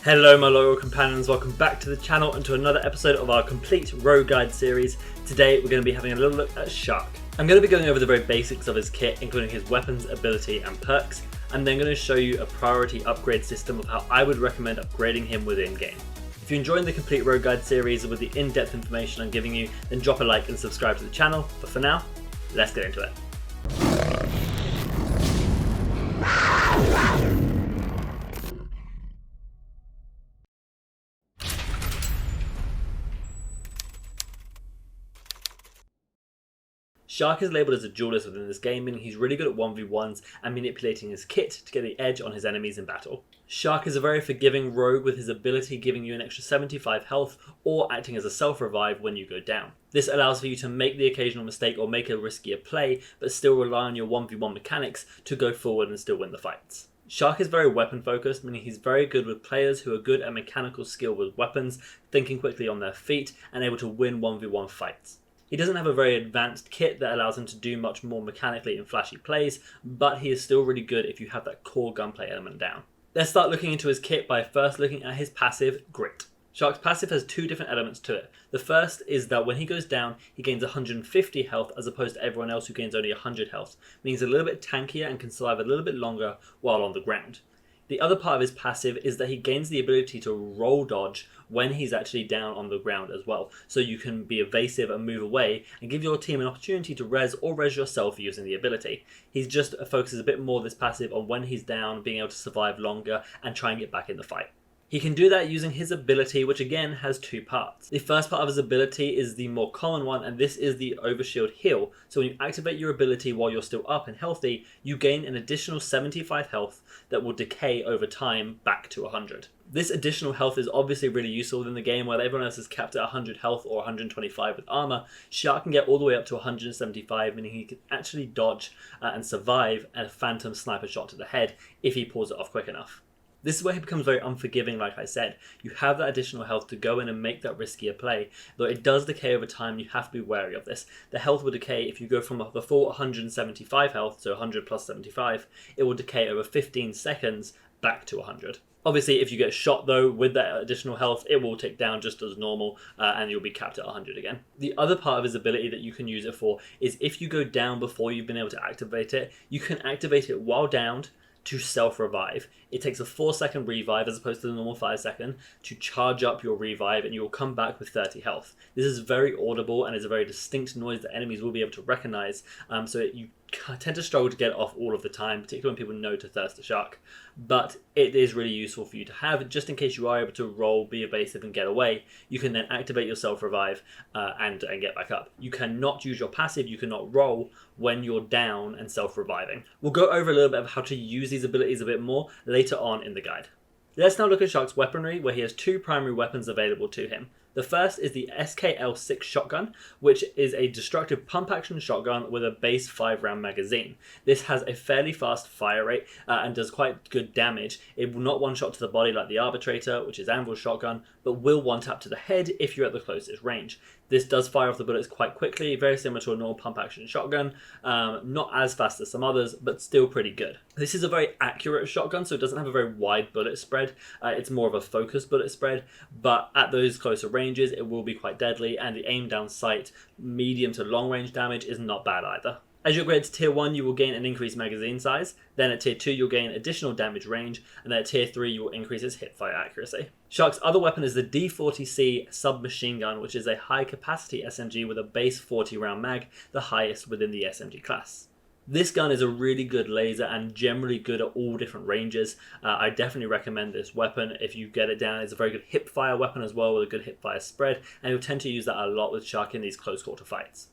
Hello my loyal companions, welcome back to the channel and to another episode of our complete rogue guide series. Today we're going to be having a little look at Chaac. I'm going to be going over the very basics of his kit, including his weapons, ability and perks. I'm then going to show you a priority upgrade system of how I would recommend upgrading him within game. If you're enjoying the complete rogue guide series with the in-depth information I'm giving you, then drop a like and subscribe to the channel. But for now, let's get into it. Chaac is labelled as a duelist within this game, meaning he's really good at 1v1s and manipulating his kit to get the edge on his enemies in battle. Chaac is a very forgiving rogue with his ability giving you an extra 75 health or acting as a self-revive when you go down. This allows for you to make the occasional mistake or make a riskier play, but still rely on your 1v1 mechanics to go forward and still win the fights. Chaac is very weapon focused, meaning he's very good with players who are good at mechanical skill with weapons, thinking quickly on their feet and able to win 1v1 fights. He doesn't have a very advanced kit that allows him to do much more mechanically in flashy plays, but he is still really good if you have that core gunplay element down. Let's start looking into his kit by first looking at his passive, Grit. Chaac's passive has two different elements to it. The first is that when he goes down, he gains 150 health as opposed to everyone else who gains only 100 health, meaning he's a little bit tankier and can survive a little bit longer while on the ground. The other part of his passive is that he gains the ability to roll dodge when he's actually down on the ground as well. So you can be evasive and move away and give your team an opportunity to res or res yourself using the ability. He just focuses a bit more this passive on when he's down, being able to survive longer and try and get back in the fight. He can do that using his ability, which again has two parts. The first part of his ability is the more common one, and this is the Overshield Heal. So when you activate your ability while you're still up and healthy, you gain an additional 75 health that will decay over time back to 100. This additional health is obviously really useful within the game where everyone else is capped at 100 health or 125 with armor. Chaac can get all the way up to 175, meaning he can actually dodge and survive a phantom sniper shot to the head if he pulls it off quick enough. This is where he becomes very unforgiving, like I said. You have that additional health to go in and make that riskier play. Though it does decay over time, you have to be wary of this. The health will decay if you go from the full 175 health, so 100 plus 75, it will decay over 15 seconds back to 100. Obviously, if you get shot though, with that additional health, it will tick down just as normal and you'll be capped at 100 again. The other part of his ability that you can use it for is if you go down before you've been able to activate it, you can activate it while downed to self-revive. It takes a 4-second revive as opposed to the normal 5-second to charge up your revive and you will come back with 30 health. This is very audible and is a very distinct noise that enemies will be able to recognize, so you tend to struggle to get it off all of the time, particularly when people know to thirst the Chaac. But it is really useful for you to have, just in case you are able to roll, be evasive and get away. You can then activate your self-revive and get back up. You cannot use your passive, you cannot roll when you're down and self-reviving. We'll go over a little bit of how to use these abilities a bit more later on in the guide. Let's now look at Chaac's weaponry, where he has two primary weapons available to him. The first is the SKL-6 shotgun, which is a destructive pump-action shotgun with a base 5-round magazine. This has a fairly fast fire rate and does quite good damage. It will not one-shot to the body like the Arbitrator, which is Anvil's shotgun, but will one-tap to the head if you're at the closest range. This does fire off the bullets quite quickly, very similar to a normal pump-action shotgun. Not as fast as some others, but still pretty good. This is a very accurate shotgun, so it doesn't have a very wide bullet spread. It's more of a focused bullet spread, but at those closer ranges, it will be quite deadly, and the aim down sight, medium to long range damage is not bad either. As you upgrade to tier 1, you will gain an increased magazine size, then at tier 2 you'll gain additional damage range, and then at tier 3 you will increase its hipfire accuracy. Chaac's other weapon is the D40C submachine gun, which is a high capacity SMG with a base 40 round mag, the highest within the SMG class. This gun is a really good laser and generally good at all different ranges. I definitely recommend this weapon if you get it down. It's a very good hipfire weapon as well with a good hipfire spread, and you'll tend to use that a lot with Chaac in these close quarter fights.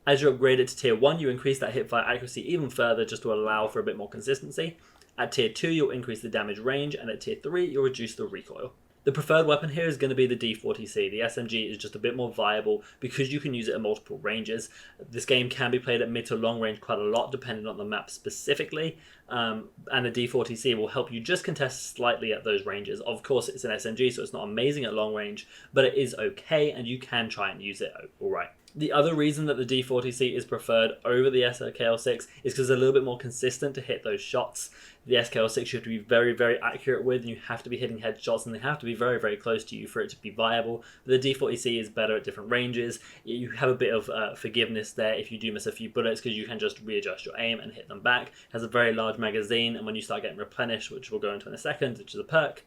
As you upgrade it to tier 1, you increase that hipfire accuracy even further just to allow for a bit more consistency. At tier 2, you'll increase the damage range, and at tier 3, you'll reduce the recoil. The preferred weapon here is going to be the D40C. The SMG is just a bit more viable because you can use it at multiple ranges. This game can be played at mid to long range quite a lot depending on the map specifically, and the D40C will help you just contest slightly at those ranges. Of course, it's an SMG, so it's not amazing at long range, but it is okay and you can try and use it alright. The other reason that the D40C is preferred over the SKL6 is because it's a little bit more consistent to hit those shots. The SKL6 you have to be very, very accurate with, and you have to be hitting headshots, and they have to be very, very close to you for it to be viable. But the D40C is better at different ranges. You have a bit of forgiveness there if you do miss a few bullets, because you can just readjust your aim and hit them back. It has a very large magazine, and when you start getting replenished, which we'll go into in a second, which is a perk,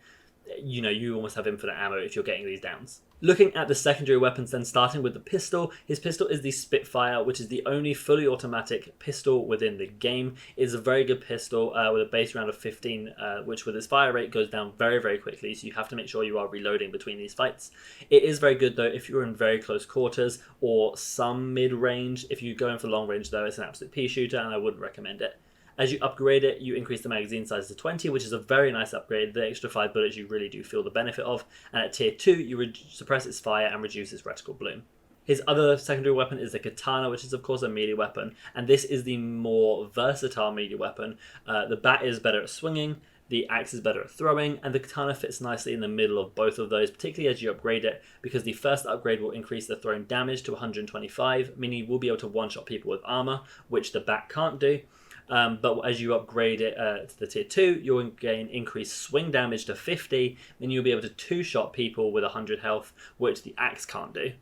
you almost have infinite ammo if you're getting these downs. Looking at the secondary weapons then, starting with the pistol, his pistol is the Spitfire, which is the only fully automatic pistol within the game. It's a very good pistol with a base round of 15, which with its fire rate goes down very, very quickly, so you have to make sure you are reloading between these fights. It is very good though if you're in very close quarters or some mid-range. If you go in for long range though, it's an absolute pea shooter and I wouldn't recommend it. As you upgrade it, you increase the magazine size to 20, which is a very nice upgrade. The extra 5 bullets you really do feel the benefit of. And at tier 2, you suppress its fire and reduce its reticle bloom. His other secondary weapon is the Katana, which is of course a melee weapon. And this is the more versatile melee weapon. The bat is better at swinging, the axe is better at throwing, and the Katana fits nicely in the middle of both of those, particularly as you upgrade it, because the first upgrade will increase the thrown damage to 125, meaning you will be able to one-shot people with armor, which the bat can't do. But as you upgrade it to the tier 2, you'll gain increased swing damage to 50, and you'll be able to two-shot people with 100 health, which the axe can't do.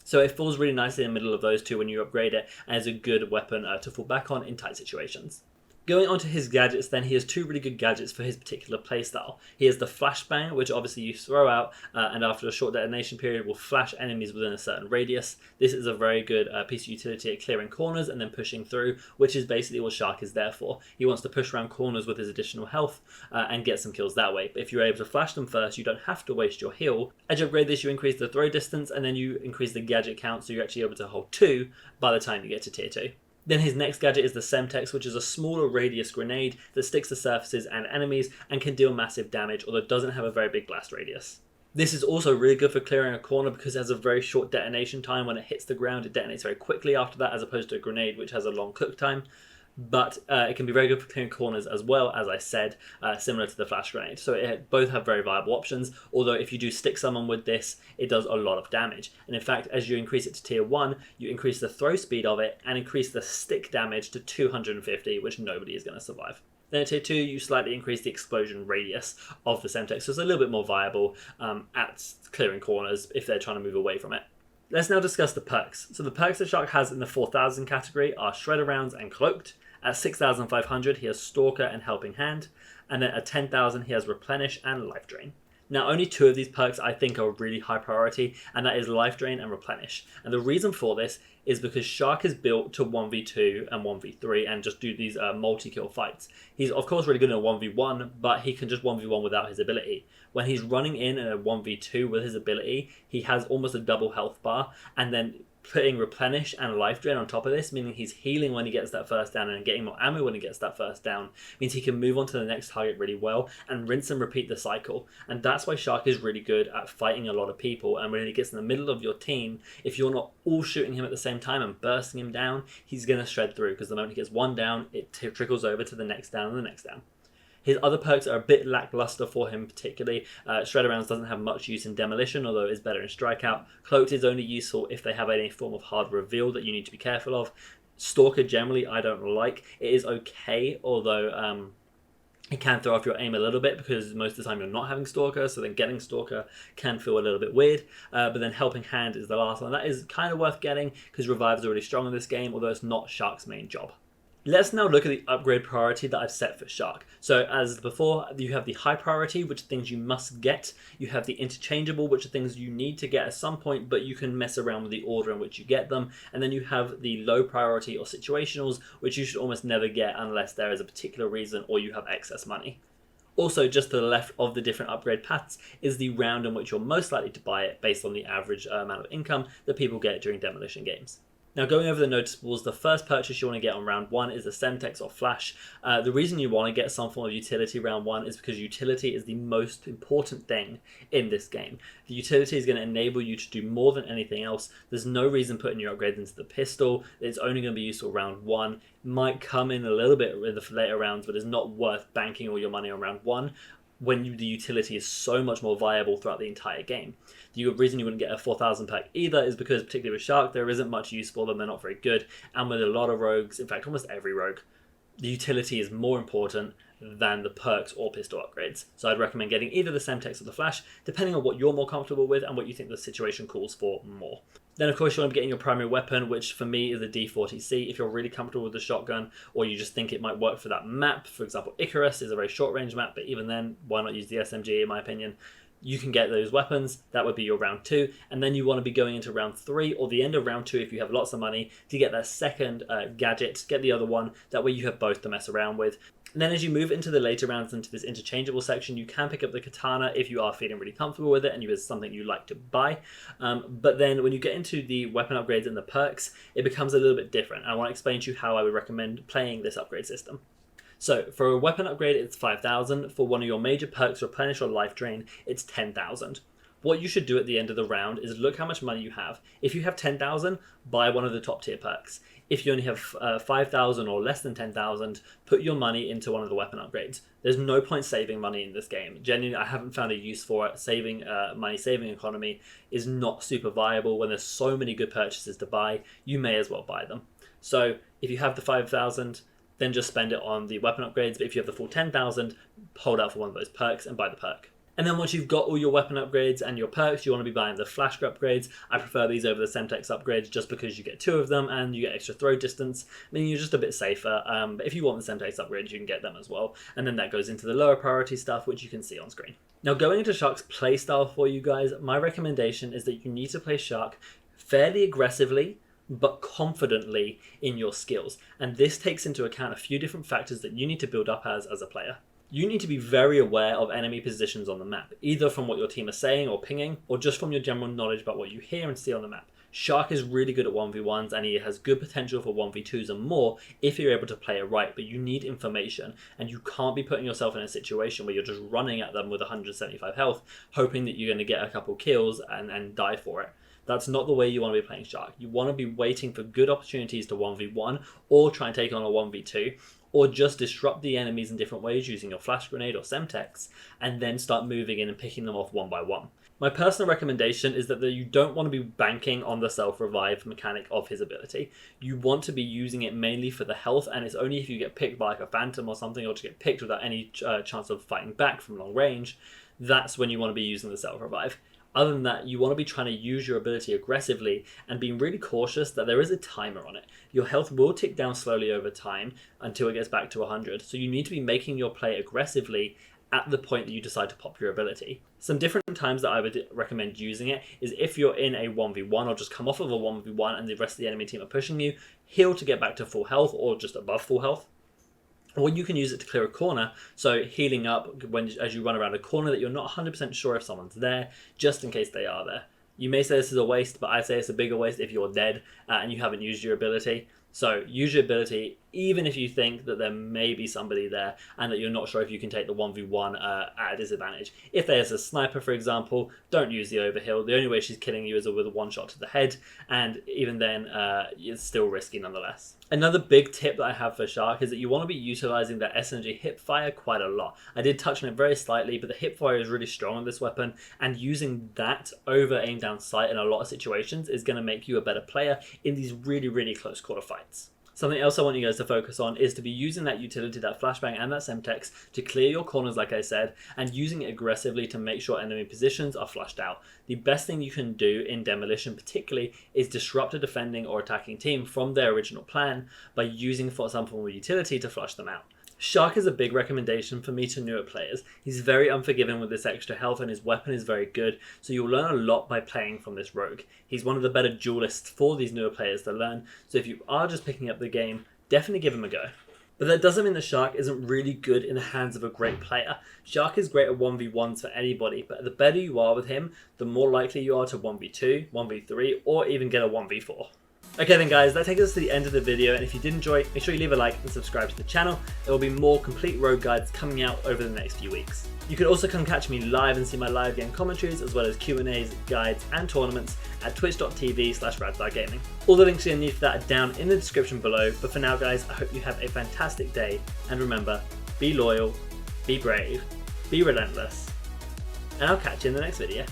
So it falls really nicely in the middle of those two when you upgrade it, and is a good weapon to fall back on in tight situations. Going on to his gadgets then, he has two really good gadgets for his particular playstyle. He has the flashbang, which obviously you throw out and after a short detonation period will flash enemies within a certain radius. This is a very good piece of utility at clearing corners and then pushing through, which is basically what Chaac is there for. He wants to push around corners with his additional health and get some kills that way. But if you're able to flash them first, you don't have to waste your heal. As you upgrade this, you increase the throw distance and then you increase the gadget count, so you're actually able to hold 2 by the time you get to tier 2. Then his next gadget is the Semtex, which is a smaller radius grenade that sticks to surfaces and enemies and can deal massive damage, although it doesn't have a very big blast radius. This is also really good for clearing a corner because it has a very short detonation time. When it hits the ground, it detonates very quickly after that, as opposed to a grenade, which has a long cook time. But it can be very good for clearing corners as well, as I said, similar to the flash grenade. So both have very viable options, although if you do stick someone with this, it does a lot of damage. And in fact, as you increase it to tier 1, you increase the throw speed of it and increase the stick damage to 250, which nobody is going to survive. Then at tier 2, you slightly increase the explosion radius of the Semtex, so it's a little bit more viable at clearing corners if they're trying to move away from it. Let's now discuss the perks. So the perks that Chaac has in the 4000 category are Shredder Rounds and Cloaked. At 6500 he has Stalker and Helping Hand, and then at 10,000 he has Replenish and Life Drain. Now only 2 of these perks I think are really high priority, and that is Life Drain and Replenish. And the reason for this is because Chaac is built to 1v2 and 1v3 and just do these multi-kill fights. He's of course really good in a 1v1, but he can just 1v1 without his ability. When he's running in a 1v2 with his ability, he has almost a double health bar, and then putting Replenish and Life Drain on top of this, meaning he's healing when he gets that first down and getting more ammo when he gets that first down, means he can move on to the next target really well and rinse and repeat the cycle. And that's why Chaac is really good at fighting a lot of people, and when he gets in the middle of your team, if you're not all shooting him at the same time and bursting him down, he's going to shred through, because the moment he gets one down, it trickles over to the next down and the next down. His other perks are a bit lackluster for him particularly. Shredder Rounds doesn't have much use in Demolition, although it's better in Strikeout. Cloaked is only useful if they have any form of hard reveal that you need to be careful of. Stalker generally I don't like. It is okay, although it can throw off your aim a little bit because most of the time you're not having Stalker, so then getting Stalker can feel a little bit weird. But then Helping Hand is the last one. That is kind of worth getting because Revives are really strong in this game, although it's not Chaac's main job. Let's now look at the upgrade priority that I've set for Chaac. So as before, you have the high priority, which are things you must get. You have the interchangeable, which are things you need to get at some point, but you can mess around with the order in which you get them. And then you have the low priority or situationals, which you should almost never get unless there is a particular reason or you have excess money. Also, just to the left of the different upgrade paths is the round in which you're most likely to buy it based on the average amount of income that people get during Demolition games. Now, going over the noticeables, the first purchase you want to get on round 1 is a Semtex or Flash. The reason you want to get some form of utility round 1 is because utility is the most important thing in this game. The utility is going to enable you to do more than anything else. There's no reason putting your upgrades into the pistol. It's only going to be useful round 1. Might come in a little bit in the later rounds, but it's not worth banking all your money on round 1. when the utility is so much more viable throughout the entire game. The reason you wouldn't get a 4000 perk either is because, particularly with Chaac, there isn't much use for them, they're not very good, and with a lot of rogues, in fact almost every rogue, the utility is more important than the perks or pistol upgrades. So I'd recommend getting either the Semtex or the Flash, depending on what you're more comfortable with and what you think the situation calls for more. Then of course you want to be getting your primary weapon, which for me is a D40C. If you're really comfortable with the shotgun, or you just think it might work for that map, for example Icarus is a very short range map, but even then, why not use the SMG in my opinion? You can get those weapons, that would be your round 2, and then you want to be going into round 3 or the end of round 2 if you have lots of money to get that second gadget, get the other one, that way you have both to mess around with. And then as you move into the later rounds, into this interchangeable section, you can pick up the katana if you are feeling really comfortable with it and it's something you like to buy. But then when you get into the weapon upgrades and the perks, it becomes a little bit different. I want to explain to you how I would recommend playing this upgrade system. So for a weapon upgrade, it's 5,000. For one of your major perks, replenish or life drain, it's 10,000. What you should do at the end of the round is look how much money you have. If you have 10,000, buy one of the top tier perks. If you only have 5,000 or less than 10,000, put your money into one of the weapon upgrades. There's no point saving money in this game. Genuinely, I haven't found a use for it. Saving money, saving economy is not super viable when there's so many good purchases to buy. You may as well buy them. So if you have the 5,000, then just spend it on the weapon upgrades. But if you have the full 10,000, hold out for one of those perks and buy the perk. And then once you've got all your weapon upgrades and your perks, you want to be buying the flash upgrades. I prefer these over the Semtex upgrades just because you get 2 of them and you get extra throw distance. I mean, you're just a bit safer. But if you want the Semtex upgrades, you can get them as well. And then that goes into the lower priority stuff, which you can see on screen. Now, going into Chaac's playstyle for you guys, my recommendation is that you need to play Chaac fairly aggressively, but confidently in your skills. And this takes into account a few different factors that you need to build up as a player. You need to be very aware of enemy positions on the map, either from what your team are saying or pinging, or just from your general knowledge about what you hear and see on the map. Chaac is really good at 1v1s and he has good potential for 1v2s and more if you're able to play it right, but you need information and you can't be putting yourself in a situation where you're just running at them with 175 health, hoping that you're going to get a couple kills and die for it. That's not the way you want to be playing Chaac. You want to be waiting for good opportunities to 1v1 or try and take on a 1v2, or just disrupt the enemies in different ways using your flash grenade or Semtex, and then start moving in and picking them off one by one. My personal recommendation is that you don't want to be banking on the self-revive mechanic of his ability. You want to be using it mainly for the health, and it's only if you get picked by like a phantom or something, or to get picked without any chance of fighting back from long range, that's when you want to be using the self-revive. Other than that, you want to be trying to use your ability aggressively and being really cautious that there is a timer on it. Your health will tick down slowly over time until it gets back to 100, so you need to be making your play aggressively at the point that you decide to pop your ability. Some different times that I would recommend using it is if you're in a 1v1 or just come off of a 1v1 and the rest of the enemy team are pushing you, heal to get back to full health or just above full health. Or you can use it to clear a corner, so healing up as you run around a corner that you're not 100% sure if someone's there, just in case they are there. You may say this is a waste, but I say it's a bigger waste if you're dead and you haven't used your ability. So use your ability, even if you think that there may be somebody there and that you're not sure if you can take the 1v1 at a disadvantage. If there's a sniper, for example, don't use the overheal. The only way she's killing you is with a one shot to the head, and even then, it's still risky nonetheless. Another big tip that I have for Chaac is that you want to be utilizing that SMG hipfire quite a lot. I did touch on it very slightly, but the hipfire is really strong on this weapon, and using that over aim down sight in a lot of situations is going to make you a better player in these really, really close quarter fights. Something else I want you guys to focus on is to be using that utility, that flashbang and that Semtex to clear your corners like I said, and using it aggressively to make sure enemy positions are flushed out. The best thing you can do in Demolition particularly is disrupt a defending or attacking team from their original plan by using some form of utility to flush them out. Chaac is a big recommendation for me to newer players. He's very unforgiving with this extra health and his weapon is very good, so you'll learn a lot by playing from this rogue. He's one of the better duelists for these newer players to learn, so if you are just picking up the game, definitely give him a go. But that doesn't mean that Chaac isn't really good in the hands of a great player. Chaac is great at 1v1s for anybody, but the better you are with him, the more likely you are to 1v2, 1v3, or even get a 1v4. Okay then guys, that takes us to the end of the video, and if you did enjoy, make sure you leave a like and subscribe to the channel. There will be more complete rogue guides coming out over the next few weeks. You can also come catch me live and see my live game commentaries, as well as Q&As, guides and tournaments at twitch.tv/RadtharGaming. All the links you'll need for that are down in the description below, but for now guys, I hope you have a fantastic day, and remember, be loyal, be brave, be relentless, and I'll catch you in the next video.